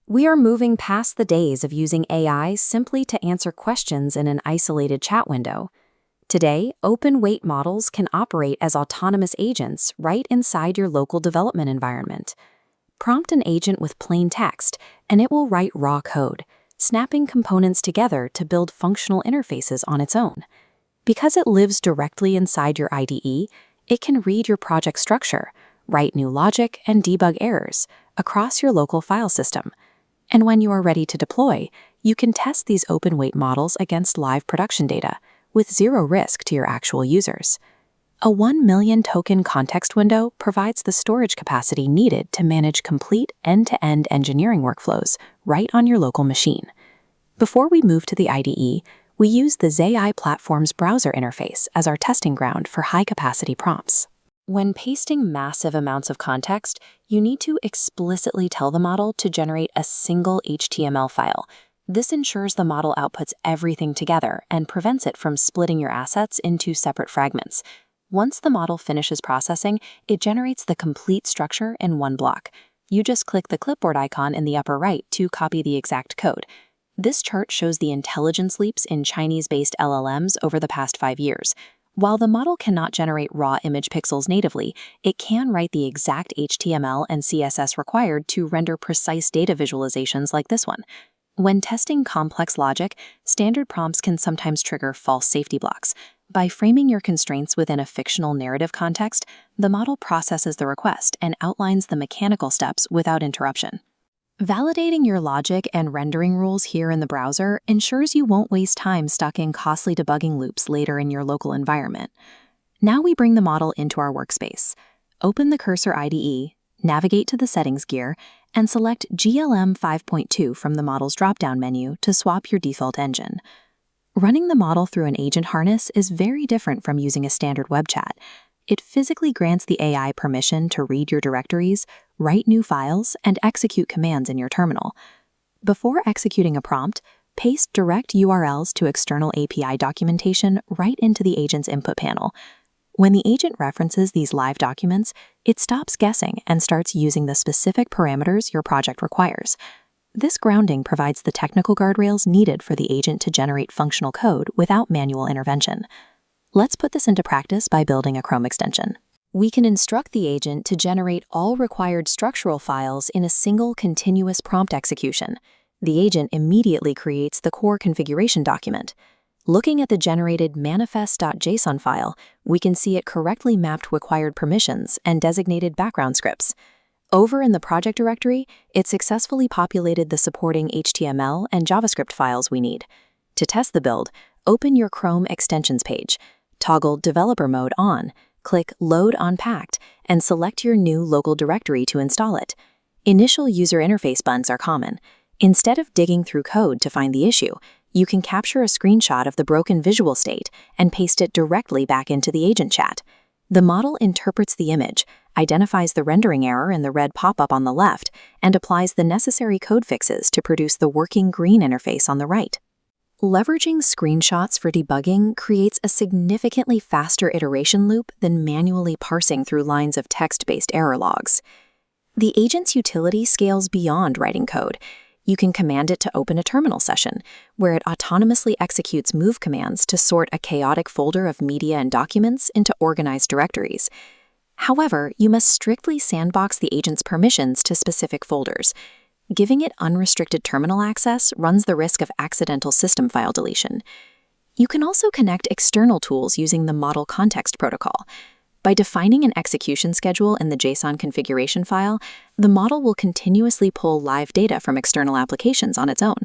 We are moving past the days of using AI simply to answer questions in an isolated chat window. Today, open-weight models can operate as autonomous agents right inside your local development environment. Prompt an agent with plain text, and it will write raw code, snapping components together to build functional interfaces on its own. Because it lives directly inside your IDE, it can read your project structure, write new logic, and debug errors across your local file system. And when you are ready to deploy, you can test these open-weight models against live production data, with zero risk to your actual users. A 1 million token context window provides the storage capacity needed to manage complete end-to-end engineering workflows right on your local machine. Before we move to the IDE, we use the ZAI platform's browser interface as our testing ground for high-capacity prompts. When pasting massive amounts of context, you need to explicitly tell the model to generate a single HTML file. This ensures the model outputs everything together and prevents it from splitting your assets into separate fragments. Once the model finishes processing, it generates the complete structure in one block. You just click the clipboard icon in the upper right to copy the exact code. This chart shows the intelligence leaps in Chinese-based LLMs over the past 5 years. While the model cannot generate raw image pixels natively, it can write the exact HTML and CSS required to render precise data visualizations like this one. When testing complex logic, standard prompts can sometimes trigger false safety blocks. By framing your constraints within a fictional narrative context, the model processes the request and outlines the mechanical steps without interruption. Validating your logic and rendering rules here in the browser ensures you won't waste time stuck in costly debugging loops later in your local environment. Now we bring the model into our workspace. Open the Cursor IDE, navigate to the Settings gear, and select GLM-5.2 from the model's drop-down menu to swap your default engine. Running the model through an agent harness is very different from using a standard web chat. It physically grants the AI permission to read your directories, write new files, and execute commands in your terminal. Before executing a prompt, paste direct URLs to external API documentation right into the agent's input panel. When the agent references these live documents, it stops guessing and starts using the specific parameters your project requires. This grounding provides the technical guardrails needed for the agent to generate functional code without manual intervention. Let's put this into practice by building a Chrome extension. We can instruct the agent to generate all required structural files in a single continuous prompt execution. The agent immediately creates the core configuration document. Looking at the generated manifest.json file, we can see it correctly mapped required permissions and designated background scripts. Over in the project directory, it successfully populated the supporting HTML and JavaScript files we need. To test the build, open your Chrome extensions page. Toggle Developer Mode on, click Load Unpacked, and select your new local directory to install it. Initial user interface bugs are common. Instead of digging through code to find the issue, you can capture a screenshot of the broken visual state and paste it directly back into the agent chat. The model interprets the image, identifies the rendering error in the red pop-up on the left, and applies the necessary code fixes to produce the working green interface on the right. Leveraging screenshots for debugging creates a significantly faster iteration loop than manually parsing through lines of text-based error logs. The agent's utility scales beyond writing code. You can command it to open a terminal session, where it autonomously executes move commands to sort a chaotic folder of media and documents into organized directories. However, you must strictly sandbox the agent's permissions to specific folders. Giving it unrestricted terminal access runs the risk of accidental system file deletion. You can also connect external tools using the Model Context Protocol. By defining an execution schedule in the JSON configuration file, the model will continuously pull live data from external applications on its own.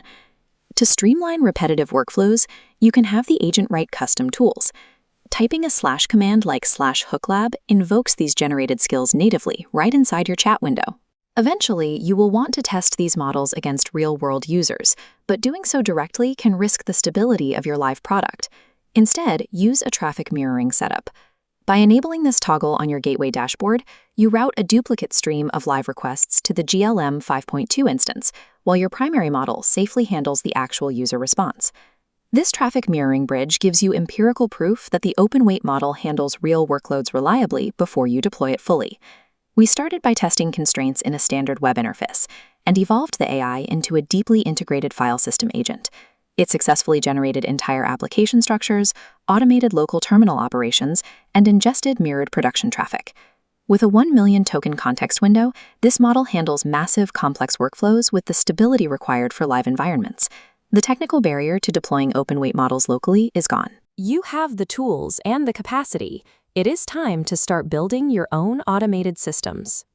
To streamline repetitive workflows, you can have the agent write custom tools. Typing a / command like /hooklab invokes these generated skills natively right inside your chat window. Eventually, you will want to test these models against real-world users, but doing so directly can risk the stability of your live product. Instead, use a traffic mirroring setup. By enabling this toggle on your gateway dashboard, you route a duplicate stream of live requests to the GLM-5.2 instance, while your primary model safely handles the actual user response. This traffic mirroring bridge gives you empirical proof that the open-weight model handles real workloads reliably before you deploy it fully. We started by testing constraints in a standard web interface and evolved the AI into a deeply integrated file system agent. It successfully generated entire application structures, automated local terminal operations, and ingested mirrored production traffic. With a 1 million token context window, this model handles massive, complex workflows with the stability required for live environments. The technical barrier to deploying open-weight models locally is gone. You have the tools and the capacity. It is time to start building your own automated systems.